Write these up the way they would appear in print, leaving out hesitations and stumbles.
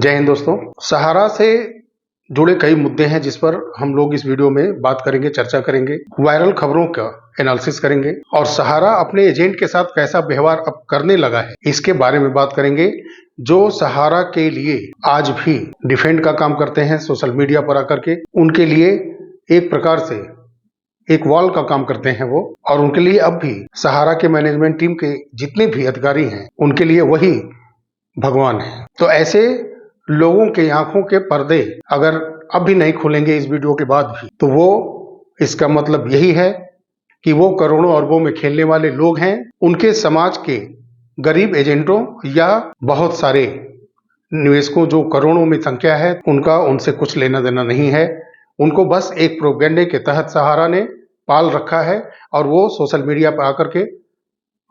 जय हिंद दोस्तों। सहारा से जुड़े कई मुद्दे हैं जिस पर हम लोग इस वीडियो में बात करेंगे, चर्चा करेंगे, वायरल खबरों का एनालिसिस करेंगे और सहारा अपने एजेंट के साथ कैसा व्यवहार अब करने लगा है इसके बारे में बात करेंगे। जो सहारा के लिए आज भी डिफेंड का काम करते हैं सोशल मीडिया पर आकर के, उनके लिए एक प्रकार से एक वॉल का काम करते हैं वो, और उनके लिए अब भी सहारा के मैनेजमेंट टीम के जितने भी अधिकारी हैं उनके लिए वही भगवान है। तो ऐसे लोगों के आंखों के पर्दे अगर अब भी नहीं खुलेंगे इस वीडियो के बाद भी, तो वो इसका मतलब यही है कि वो करोड़ों अरबों में खेलने वाले लोग हैं। उनके समाज के गरीब एजेंटों या बहुत सारे निवेशकों जो करोड़ों में संख्या है, उनका उनसे कुछ लेना देना नहीं है। उनको बस एक प्रोपेगेंडे के तहत सहारा ने पाल रखा है और वो सोशल मीडिया पर आकर के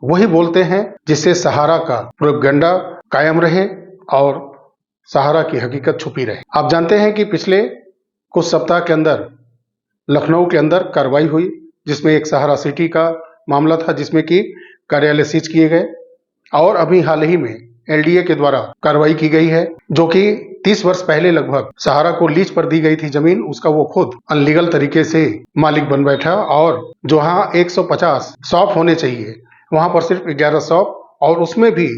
वही बोलते हैं जिससे सहारा का प्रोपेगेंडा कायम रहे और सहारा की हकीकत छुपी रहे। आप जानते हैं कि पिछले कुछ सप्ताह के अंदर लखनऊ के अंदर कार्रवाई हुई जिसमें एक सहारा सिटी का मामला था जिसमें कि कार्यालय सीज किए गए, और अभी हाल ही में एलडीए के द्वारा कार्रवाई की गई है जो कि 30 वर्ष पहले लगभग सहारा को लीज पर दी गई थी जमीन, उसका वो खुद अनलीगल तरीके से मालिक बन बैठा और जहां 150 शॉप होने चाहिए वहां पर सिर्फ 11 शॉप, और उसमें भी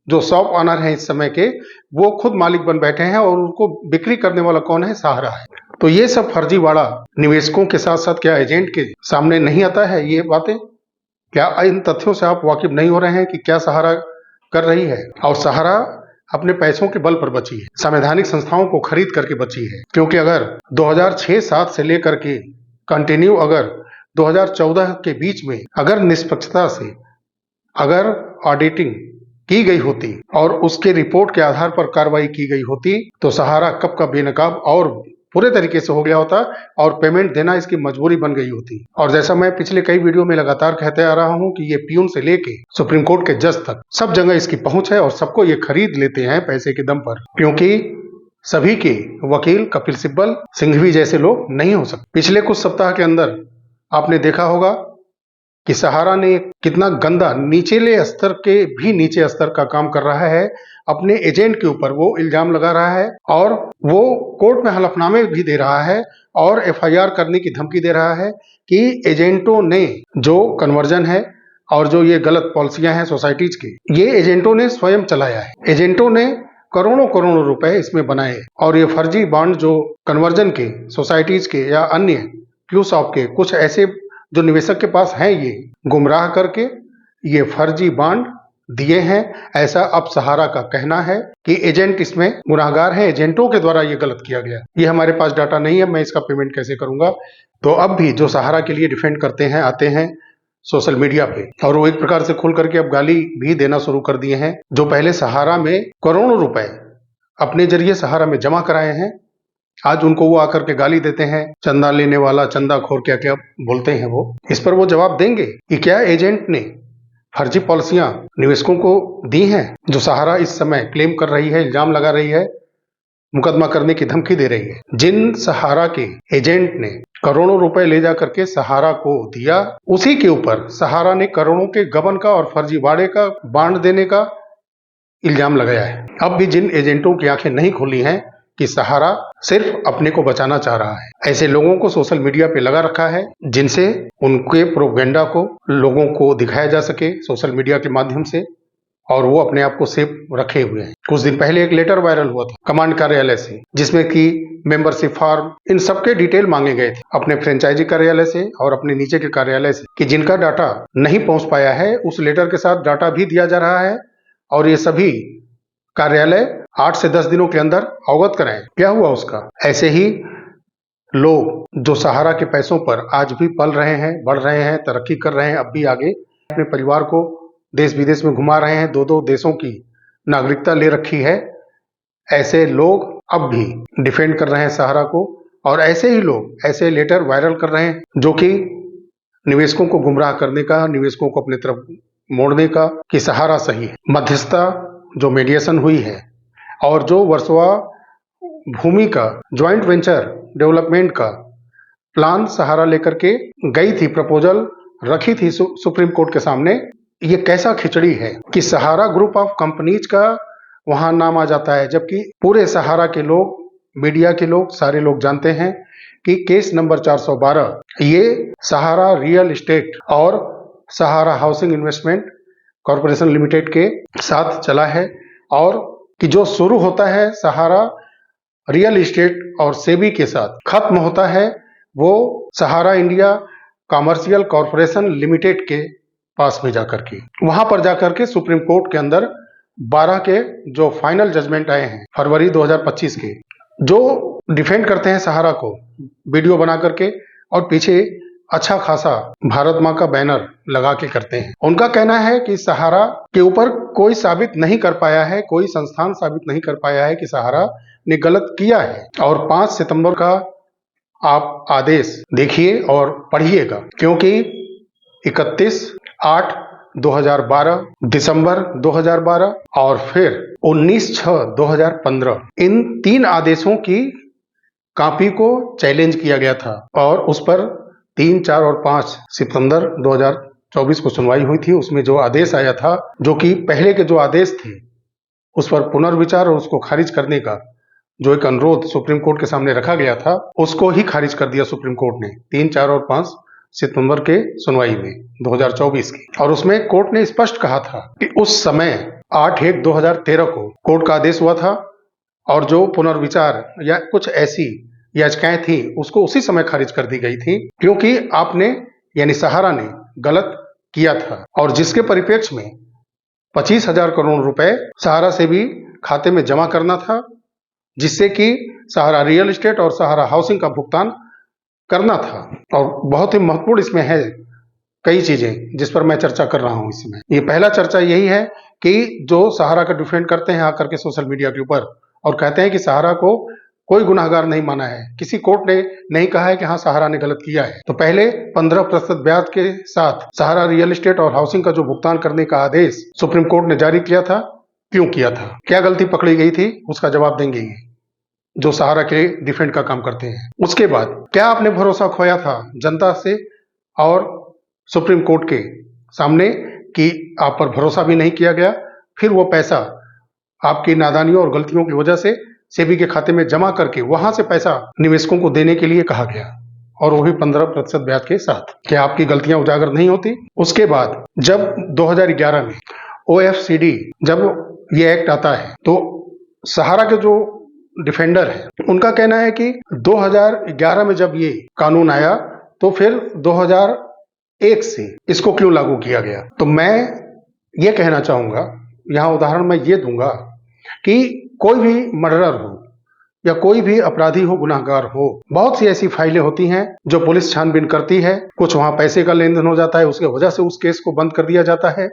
जो शॉप ऑनर हैं इस समय के वो खुद मालिक बन बैठे हैं और उनको बिक्री करने वाला कौन है? सहारा है। तो ये सब फर्जीवाड़ा निवेशकों के साथ साथ क्या एजेंट के सामने नहीं आता है? ये बातें क्या इन तथ्यों से आप वाकिफ नहीं हो रहे हैं कि क्या सहारा कर रही है? और सहारा अपने पैसों के बल पर बची है, संवैधानिक संस्थाओं को खरीद करके बची है। क्योंकि अगर 2006-7 से लेकर के कंटिन्यू अगर 2014 के बीच में अगर निष्पक्षता से अगर ऑडिटिंग की गई होती और उसके रिपोर्ट के आधार पर कार्रवाई की गई होती तो सहारा कब का बेनकाब और पूरे तरीके से हो गया होता और पेमेंट देना इसकी मजबूरी बन गई होती। और जैसा मैं पिछले कई वीडियो में लगातार कहते आ रहा हूं कि ये पियून से लेके सुप्रीम कोर्ट के जज तक सब जगह इसकी पहुंच है और सबको ये खरीद लेते हैं पैसे के दम पर, क्योंकि सभी के वकील कपिल सिब्बल, सिंघवी जैसे लोग नहीं हो सकते। पिछले कुछ सप्ताह के अंदर आपने देखा होगा कि सहारा ने कितना गंदा निचले स्तर के भी नीचे स्तर का काम कर रहा है। अपने एजेंट के ऊपर वो इल्जाम लगा रहा है और वो कोर्ट में हलफनामे भी दे रहा है और एफआईआर करने की धमकी दे रहा है कि एजेंटों ने जो कन्वर्जन है और जो ये गलत पॉलिसियां हैं सोसाइटीज की, ये एजेंटों ने स्वयं चलाया है। एजेंटों ने करोड़ों करोड़ों रुपए इसमें बनाए और ये फर्जी बॉन्ड जो कन्वर्जन के सोसाइटीज के या अन्य क्यू शॉप के कुछ ऐसे जो निवेशक के पास हैं, ये गुमराह करके ये फर्जी बॉन्ड दिए हैं। ऐसा अब सहारा का कहना है कि एजेंट इसमें गुनाहगार हैं, एजेंटों के द्वारा ये गलत किया गया। ये हमारे पास डाटा नहीं है, मैं इसका पेमेंट कैसे करूंगा? तो अब भी जो सहारा के लिए डिफेंड करते हैं आते हैं सोशल मीडिया पे और वो एक प्रकार से खुल करके अब गाली भी देना शुरू कर दिए हैं। जो पहले सहारा में करोड़ों रुपए अपने जरिए सहारा में जमा कराए हैं, आज उनको वो आकर के गाली देते हैं, चंदा लेने वाला, चंदा खोर, क्या क्या बोलते हैं वो। इस पर वो जवाब देंगे कि क्या एजेंट ने फर्जी पॉलिसियां निवेशकों को दी हैं जो सहारा इस समय क्लेम कर रही है, इल्जाम लगा रही है, मुकदमा करने की धमकी दे रही है। जिन सहारा के एजेंट ने करोड़ों रुपए ले जा करके सहारा को दिया, उसी के ऊपर सहारा ने करोड़ों के गबन का और फर्जीवाड़े का बांड देने का इल्जाम लगाया है। अब भी जिन एजेंटों की आंखें नहीं खुली हैं कि सहारा सिर्फ अपने को बचाना चाह रहा है, ऐसे लोगों को सोशल मीडिया पे लगा रखा है जिनसे उनके प्रोपेगेंडा को लोगों को दिखाया जा सके सोशल मीडिया के माध्यम से, और वो अपने आप को सेफ रखे हुए हैं। कुछ दिन पहले एक लेटर वायरल हुआ था कमांड कार्यालय से जिसमें कि मेंबरशिप फॉर्म, इन सबके डिटेल मांगे गए थे अपने फ्रेंचाइजी कार्यालय से और अपने नीचे के कार्यालय से, कि जिनका डाटा नहीं पहुंच पाया है उस लेटर के साथ डाटा भी दिया जा रहा है और ये सभी कार्यालय 8 से 10 दिनों के अंदर अवगत कराएं क्या हुआ उसका। ऐसे ही लोग जो सहारा के पैसों पर आज भी पल रहे हैं, बढ़ रहे हैं, तरक्की कर रहे हैं, अब भी आगे अपने परिवार को देश विदेश में घुमा रहे हैं, 2-2 देशों की नागरिकता ले रखी है, ऐसे लोग अब भी डिफेंड कर रहे हैं सहारा को। और ऐसे ही लोग ऐसे लेटर वायरल कर रहे हैं जो कि निवेशकों को गुमराह करने का, निवेशकों को अपनी तरफ मोड़ने का, कि सहारा सही है। मध्यस्थता जो मीडिएशन हुई है और जो वर्सोवा भूमि का ज्वाइंट वेंचर डेवलपमेंट का प्लान सहारा लेकर के गई थी, प्रपोजल रखी थी सुप्रीम कोर्ट के सामने, ये कैसा खिचड़ी है कि सहारा ग्रुप ऑफ कंपनीज का वहां नाम आ जाता है, जबकि पूरे सहारा के लोग, मीडिया के लोग, सारे लोग जानते हैं कि केस नंबर 412 ये सहारा रियल एस्टेट और सहारा हाउसिंग इन्वेस्टमेंट कॉरपोरेशन लिमिटेड के साथ चला है, और कि जो शुरू होता है सहारा रियल एस्टेट और सेबी के साथ, खत्म होता है वो सहारा इंडिया कॉमर्शियल कॉरपोरेशन लिमिटेड के पास में जाकर के। वहां पर जाकर के सुप्रीम कोर्ट के अंदर 12 के जो फाइनल जजमेंट आए हैं फरवरी 2025 के, जो डिफेंड करते हैं सहारा को वीडियो बना करके, और पीछे अच्छा खासा भारत माँ का बैनर लगा के करते हैं। उनका कहना है कि सहारा के ऊपर कोई साबित नहीं कर पाया है, कोई संस्थान साबित नहीं कर पाया है कि सहारा ने गलत किया है, और 5 सितंबर का आप आदेश देखिए और पढ़िएगा, क्योंकि 31/8/2012, दिसंबर 2012 और फिर 19/6/2015 इन 3 आदेशों की कॉपी को चैलेंज किया गया था, और उस पर 3, 4 और 5 सितंबर 2024 को सुनवाई हुई थी। उसमें जो आदेश आया था, जो कि पहले के जो आदेश थे उस पर पुनर्विचार और उसको खारिज करने का जो एक अनुरोध सुप्रीम कोर्ट के सामने रखा गया था, उसको ही खारिज कर दिया सुप्रीम कोर्ट ने 3, 4 और 5 सितंबर के सुनवाई में 2024 की। और उसमें कोर्ट ने स्पष्ट कहा था कि उस समय 8/1/2013 को कोर्ट का आदेश हुआ था, और जो पुनर्विचार या कुछ ऐसी याचिकाएं थी उसको उसी समय खारिज कर दी गई थी, क्योंकि आपने यानी सहारा ने गलत किया था, और जिसके परिप्रेक्ष्य में 25,000 करोड़ रुपए सहारा से भी खाते में जमा करना था, जिससे कि सहारा रियल एस्टेट और सहारा हाउसिंग का भुगतान करना था। और बहुत ही महत्वपूर्ण इसमें है कई चीजें जिस पर मैं चर्चा कर रहा हूं इसमें। ये पहला चर्चा यही है कि जो सहारा का डिफेंड करते हैं आकर के सोशल मीडिया के ऊपर, और कहते हैं कि सहारा को कोई गुनाहगार नहीं माना है, किसी कोर्ट ने नहीं कहा है कि हाँ सहारा ने गलत किया है। तो पहले 15% ब्याज के साथ सहारा रियल एस्टेट और हाउसिंग का जो भुगतान करने का आदेश सुप्रीम कोर्ट ने जारी किया था, क्यों किया था, क्या गलती पकड़ी गई थी, उसका जवाब देंगे ये जो सहारा के डिफेंड का काम करते हैं। उसके बाद क्या आपने भरोसा खोया था जनता से और सुप्रीम कोर्ट के सामने कि आप पर भरोसा भी नहीं किया गया, फिर वो पैसा आपकी नादानियों और गलतियों की वजह से सेबी के खाते में जमा करके वहां से पैसा निवेशकों को देने के लिए कहा गया, और वो भी 15% ब्याज के साथ। क्या आपकी गलतियां उजागर नहीं होती? उसके बाद जब 2011 में OFCD जब ये एक्ट आता है, तो सहारा के जो डिफेंडर है उनका कहना है कि 2011 में जब ये कानून आया तो फिर 2001 से इसको क्यों लागू किया गया। तो मैं ये कहना चाहूंगा, यहां उदाहरण मैं ये दूंगा कि कोई भी मर्डरर हो या कोई भी अपराधी हो, गुनाहगार हो, बहुत सी ऐसी फाइलें होती हैं जो पुलिस छानबीन करती है, कुछ वहां पैसे का लेन देन हो जाता है, उसके वजह से उस केस को बंद कर दिया जाता है,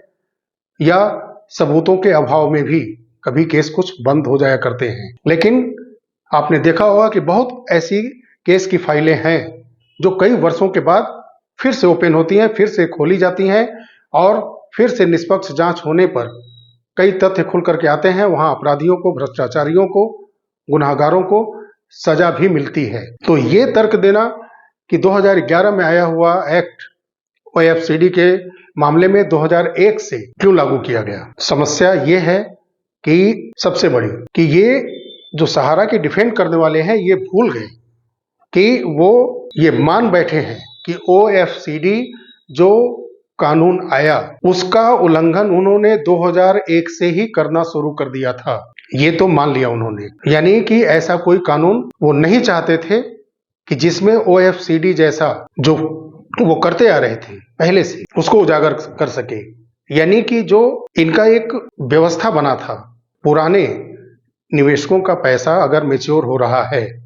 या सबूतों के अभाव में भी कभी केस कुछ बंद हो जाया करते हैं। लेकिन आपने देखा होगा कि बहुत ऐसी केस की फाइलें हैं जो कई वर्षों के बाद फिर से ओपन होती हैं, फिर से खोली जाती हैं, और फिर से निष्पक्ष जांच होने पर कई तथ्य खुल करके आते हैं। वहां अपराधियों को, भ्रष्टाचारियों को, गुनाहगारों को सजा भी मिलती है। तो ये तर्क देना कि 2011 में आया हुआ एक्ट OFCD के मामले में 2001 से क्यों लागू किया गया, समस्या ये है कि सबसे बड़ी कि ये जो सहारा के डिफेंड करने वाले हैं ये भूल गए कि वो ये मान बैठे हैं कि OFCD जो कानून आया उसका उल्लंघन उन्होंने 2001 से ही करना शुरू कर दिया था। ये तो मान लिया उन्होंने, यानी कि ऐसा कोई कानून वो नहीं चाहते थे कि जिसमें OFCD जैसा जो वो करते आ रहे थे पहले से उसको उजागर कर सके। यानी कि जो इनका एक व्यवस्था बना था, पुराने निवेशकों का पैसा अगर मैच्योर हो रहा है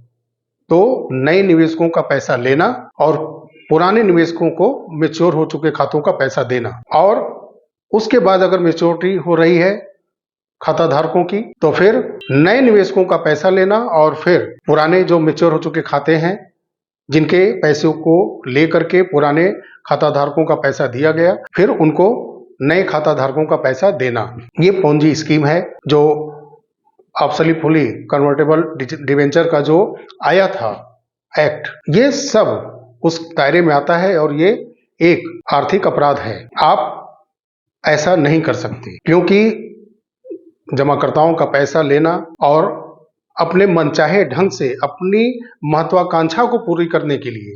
तो नए निवेशकों का पैसा लेना और पुराने निवेशकों को मैच्योर हो चुके खातों का पैसा देना, और उसके बाद अगर मैच्योरिटी हो रही है खाता धारकों की तो फिर नए निवेशकों का पैसा लेना, और फिर पुराने जो मैच्योर हो चुके खाते हैं जिनके पैसों को लेकर के पुराने खाता धारकों का पैसा दिया गया, फिर उनको नए खाता धारकों का पैसा देना। ये पोंजी स्कीम है जो ऑब्सोल्यूट फुली कन्वर्टेबल डिवेंचर का जो आया था एक्ट, ये सब उस दायरे में आता है, और ये एक आर्थिक अपराध है। आप ऐसा नहीं कर सकते, क्योंकि जमाकर्ताओं का पैसा लेना और अपने मनचाहे ढंग से अपनी महत्वाकांक्षा को पूरी करने के लिए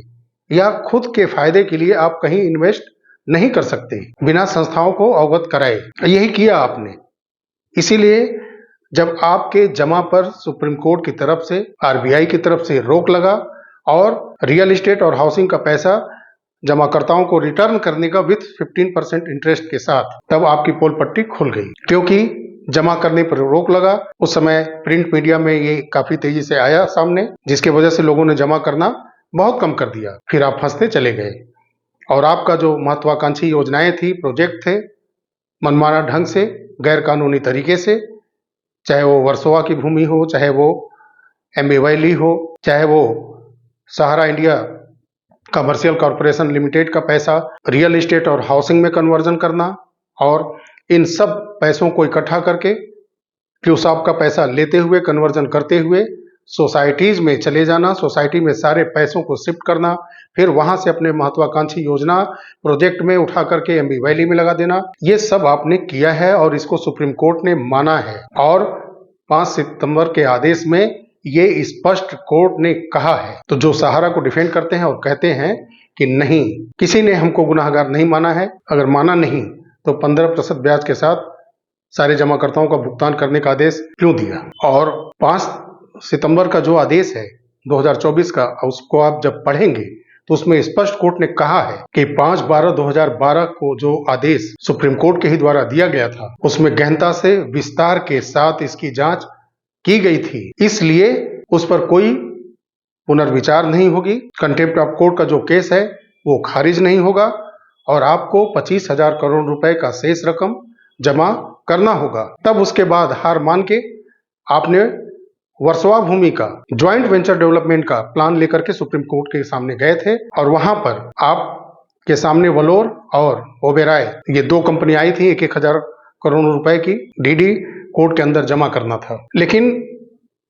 या खुद के फायदे के लिए आप कहीं इन्वेस्ट नहीं कर सकते बिना संस्थाओं को अवगत कराए। यही किया आपने। इसीलिए जब आपके जमा पर सुप्रीम कोर्ट की तरफ से, आरबीआई की तरफ से रोक लगा और रियल एस्टेट और हाउसिंग का पैसा जमाकर्ताओं को रिटर्न करने का विथ 15% इंटरेस्ट के साथ, तब आपकी पोल पट्टी खुल गई। क्योंकि जमा करने पर रोक लगा, उस समय प्रिंट मीडिया में ये काफी तेजी से आया सामने, जिसकी वजह से लोगों ने जमा करना बहुत कम कर दिया। फिर आप फंसते चले गए और आपका जो महत्वाकांक्षी योजनाएं थी, प्रोजेक्ट थे, मनमाना ढंग से, गैर कानूनी तरीके से, चाहे वो वर्सोवा की भूमि हो, चाहे वो एमबी वैली हो, चाहे वो सहारा इंडिया कमर्शियल कॉरपोरेशन लिमिटेड का पैसा रियल एस्टेट और हाउसिंग में कन्वर्जन करना और इन सब पैसों को इकट्ठा करके फिर उस आपका पैसा लेते हुए, कन्वर्जन करते हुए सोसाइटीज में चले जाना, सोसाइटी में सारे पैसों को शिफ्ट करना, फिर वहां से अपने महत्वाकांक्षी योजना प्रोजेक्ट में उठा करके एमबी वैली में लगा देना, ये सब आपने किया है और इसको सुप्रीम कोर्ट ने माना है। और 5 सितंबर के आदेश में ये स्पष्ट कोर्ट ने कहा है। तो जो सहारा को डिफेंड करते हैं और कहते हैं कि नहीं, किसी ने हमको गुनाहगार नहीं माना है, अगर माना नहीं तो 15% ब्याज के साथ सारे जमाकर्ताओं का भुगतान करने का आदेश क्यों दिया। और 5 सितंबर का जो आदेश है 2024 का, उसको आप जब पढ़ेंगे तो उसमें स्पष्ट कोर्ट ने कहा है कि 5/12/2012 को जो आदेश सुप्रीम कोर्ट के ही द्वारा दिया गया था, उसमें गहनता से विस्तार के साथ इसकी जांच की गई थी, इसलिए उस पर कोई पुनर्विचार नहीं होगी। कंटेम्प्ट ऑफ कोर्ट का जो केस है वो खारिज नहीं होगा और आपको 25,000 करोड़ रुपए का शेष रकम जमा करना होगा। तब उसके बाद हार मान के आपने वर्सोवा भूमि का ज्वाइंट वेंचर डेवलपमेंट का प्लान लेकर के सुप्रीम कोर्ट के सामने गए थे और वहां पर आपके सामने वलोर और ओबेराय, ये 2 कंपनी आई थी, 1,000 करोड़ रुपए की डीडी कोर्ट के अंदर जमा करना था। लेकिन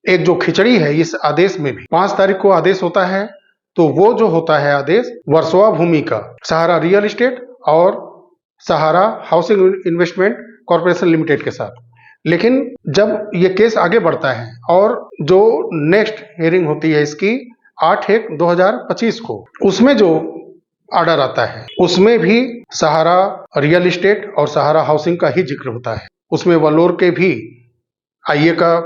एक जो खिचड़ी है इस आदेश में भी, 5 तारीख को आदेश होता है, तो वो जो होता है आदेश वर्सोवा भूमि का सहारा रियल एस्टेट और सहारा हाउसिंग इन्वेस्टमेंट कॉर्पोरेशन लिमिटेड के साथ। लेकिन जब ये केस आगे बढ़ता है और जो नेक्स्ट हियरिंग होती है इसकी 8/1/2025 को, उसमें जो ऑर्डर आता है उसमें भी सहारा रियल एस्टेट और सहारा हाउसिंग का ही जिक्र होता है। उसमें वलोर के भी आईए का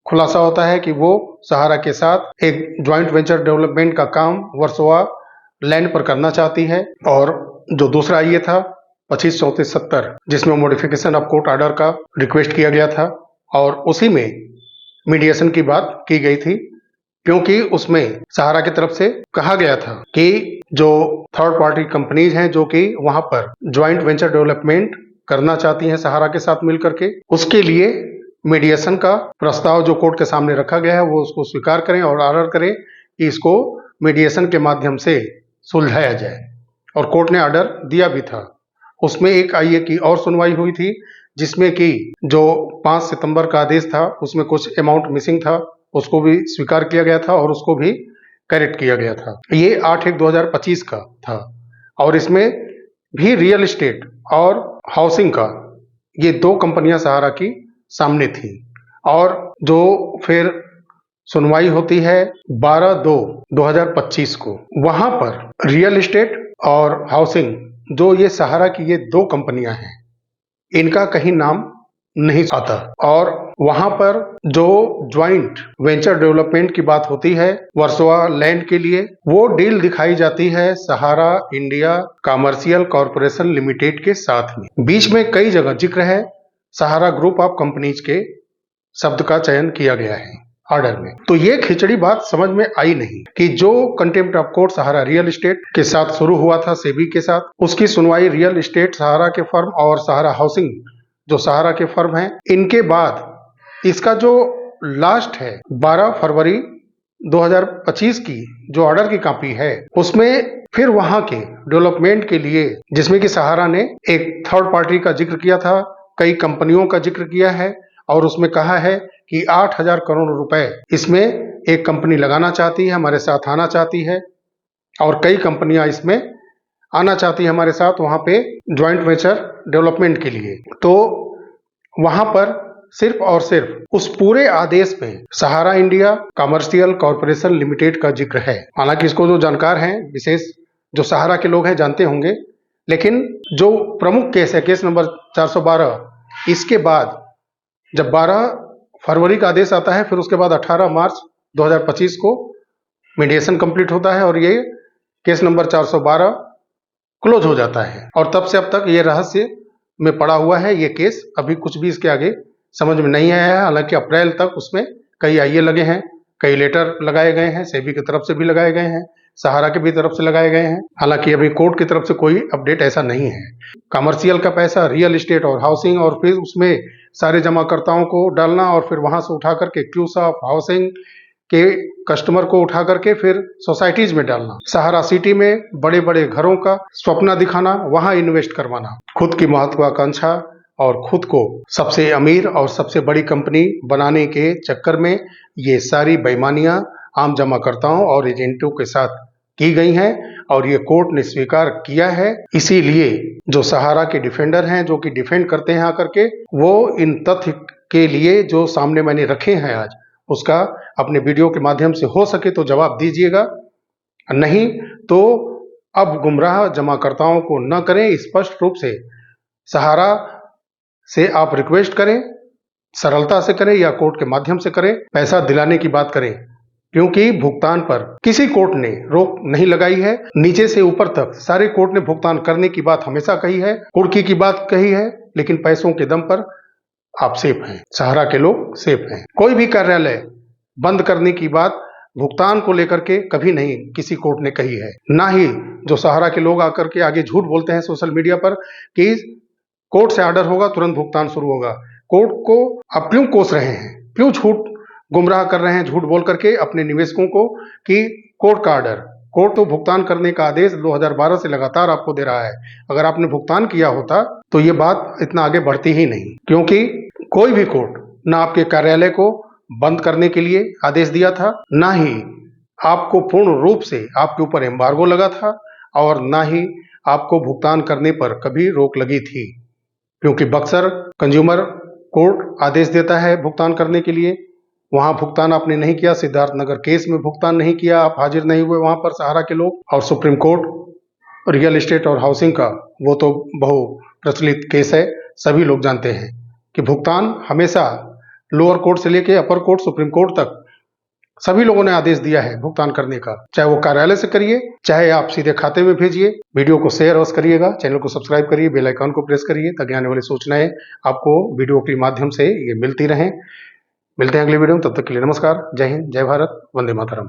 खुलासा होता है कि वो सहारा के साथ एक ज्वाइंट वेंचर डेवलपमेंट का काम वर्सोवा लैंड पर करना चाहती है। और जो दूसरा आईए था 25/34/70, जिसमें मॉडिफिकेशन ऑफ कोर्ट ऑर्डर का रिक्वेस्ट किया गया था और उसी में मीडिएशन की बात की गई थी, क्योंकि उसमें सहारा की तरफ से कहा गया था कि जो थर्ड पार्टी कंपनीज हैं जो कि वहां पर ज्वाइंट वेंचर डेवलपमेंट करना चाहती हैं सहारा के साथ मिलकर के, उसके लिए मीडिएशन का प्रस्ताव जो कोर्ट के सामने रखा गया है वो उसको स्वीकार करें और ऑर्डर करें कि इसको मीडिएशन के माध्यम से सुलझाया जाए। और कोर्ट ने ऑर्डर दिया भी था। उसमें एक आईए की और सुनवाई हुई थी, जिसमें कि जो 5 सितंबर का आदेश था उसमें कुछ अमाउंट मिसिंग था, उसको भी स्वीकार किया गया था और उसको भी करेक्ट किया गया था। ये 8/1/2025 का था और इसमें भी रियल एस्टेट और हाउसिंग का ये 2 कंपनियां सहारा की सामने थी। और जो फिर सुनवाई होती है 12/2/2025 को, वहां पर रियल एस्टेट और हाउसिंग जो ये सहारा की ये 2 कंपनियां हैं, इनका कहीं नाम नहीं आता। और वहां पर जो ज्वाइंट वेंचर डेवलपमेंट की बात होती है वर्सोवा लैंड के लिए, वो डील दिखाई जाती है सहारा इंडिया कमर्शियल कॉरपोरेशन लिमिटेड के साथ में। बीच में कई जगह जिक्र है सहारा ग्रुप ऑफ कंपनीज के शब्द का चयन किया गया है ऑर्डर में। तो ये खिचड़ी बात समझ में आई नहीं कि जो contempt of court Sahara real estate के साथ शुरू हुआ था सेबी के साथ, उसकी सुनवाई रियल एस्टेट सहारा के फर्म और सहारा हाउसिंग जो सहारा के फर्म हैं, इनके बाद इसका जो लास्ट है 12 फरवरी 2025 की जो ऑर्डर की कॉपी है, उसमें फिर वहां के डेवलपमेंट के लिए, जिसमें कि सहारा ने एक थर्ड पार्टी का जिक्र किया था, कई कंपनियों का जिक्र किया है और उसमें कहा है कि 8,000 करोड़ रुपए इसमें एक कंपनी लगाना चाहती है, हमारे साथ आना चाहती है और कई कंपनियां इसमें आना चाहती है हमारे साथ वहां पे ज्वाइंट वेंचर डेवलपमेंट के लिए। तो वहां पर सिर्फ और सिर्फ उस पूरे आदेश में सहारा इंडिया कमर्शियल कॉरपोरेशन लिमिटेड का जिक्र है। हालांकि इसको जो जानकार हैं, विशेष जो सहारा के लोग हैं, जानते होंगे, लेकिन जो प्रमुख केस है, केस नंबर 412, इसके बाद जब 12 फरवरी का आदेश आता है, फिर उसके बाद 18 मार्च 2025 को मीडिएशन कंप्लीट होता है और ये केस नंबर 412 क्लोज हो जाता है। और तब से अब तक ये रहस्य में पड़ा हुआ है। ये केस अभी कुछ भी इसके आगे समझ में नहीं आया है। हालांकि अप्रैल तक उसमें कई आईए लगे हैं, कई लेटर लगाए गए हैं, सेबी की तरफ से भी लगाए गए हैं, सहारा की भी तरफ से लगाए गए हैं। हालांकि अभी कोर्ट की तरफ से कोई अपडेट ऐसा नहीं है। कमर्शियल का पैसा रियल एस्टेट और हाउसिंग, और फिर उसमें सारे जमाकर्ताओं को डालना और फिर वहां से उठा करके क्यूस ऑफ हाउसिंग के कस्टमर को उठा करके फिर सोसाइटीज में डालना, सहारा सिटी में बड़े बड़े घरों का स्वप्न दिखाना, वहां इन्वेस्ट करवाना, खुद की महत्वाकांक्षा और खुद को सबसे अमीर और सबसे बड़ी कंपनी बनाने के चक्कर में ये सारी बेईमानियां आम जमाकर्ताओं और एजेंटों के साथ की गई हैं और ये कोर्ट ने स्वीकार किया है। इसीलिए जो सहारा के डिफेंडर हैं, जो कि डिफेंड करते हैं आकर के, वो इन तथ्य के लिए जो सामने मैंने रखे हैं आज, उसका अपने वीडियो के माध्यम से हो सके तो जवाब दीजिएगा, नहीं तो अब गुमराह जमाकर्ताओं को न करें। स्पष्ट रूप से सहारा से आप रिक्वेस्ट करें, सरलता से करें या कोर्ट के माध्यम से करें, पैसा दिलाने की बात करें, क्योंकि भुगतान पर किसी कोर्ट ने रोक नहीं लगाई है। नीचे से ऊपर तक सारे कोर्ट ने भुगतान करने की बात हमेशा कही है, कुर्की की बात कही है, लेकिन पैसों के दम पर आप सेफ हैं, सहारा के लोग सेफ हैं। कोई भी कार्यालय बंद करने की बात भुगतान को लेकर के कभी नहीं किसी कोर्ट ने कही है। ना ही जो सहारा के लोग आकर के आगे झूठ बोलते हैं सोशल मीडिया पर कि कोर्ट से ऑर्डर होगा तुरंत भुगतान शुरू होगा। कोर्ट को आप क्यों कोस रहे हैं, क्यों झूठ गुमराह कर रहे हैं, झूठ बोल करके अपने निवेशकों को कि कोर्ट का ऑर्डर, कोर्ट तो भुगतान करने का आदेश 2012 से लगातार आपको दे रहा है। अगर आपने भुगतान किया होता तो ये बात इतना आगे बढ़ती ही नहीं, क्योंकि कोई भी कोर्ट ना आपके कार्यालय को बंद करने के लिए आदेश दिया था, ना ही आपको पूर्ण रूप से आपके ऊपर एम्बार्गो लगा था, और ना ही आपको भुगतान करने पर कभी रोक लगी थी। क्योंकि बक्सर कंज्यूमर कोर्ट आदेश देता है भुगतान करने के लिए, वहां भुगतान आपने नहीं किया, सिद्धार्थनगर केस में भुगतान नहीं किया, आप हाजिर नहीं हुए वहां पर सहारा के लोग, और सुप्रीम कोर्ट रियल एस्टेट और हाउसिंग का वो तो बहु प्रचलित केस है, सभी लोग जानते हैं कि भुगतान हमेशा लोअर कोर्ट से लेके अपर कोर्ट सुप्रीम कोर्ट तक सभी लोगों ने आदेश दिया है भुगतान करने का, चाहे वो कार्यालय से करिए, चाहे आप सीधे खाते में भेजिए। वीडियो को शेयर अवश्य करिएगा, चैनल को सब्सक्राइब करिए, बेल आइकन को प्रेस करिए, ताकि आने वाली सूचनाएं आपको वीडियो के माध्यम से ये मिलती रहें। मिलते हैं अगले वीडियो में, तब तक के लिए नमस्कार, जय हिंद, जय भारत, वंदे मातरम।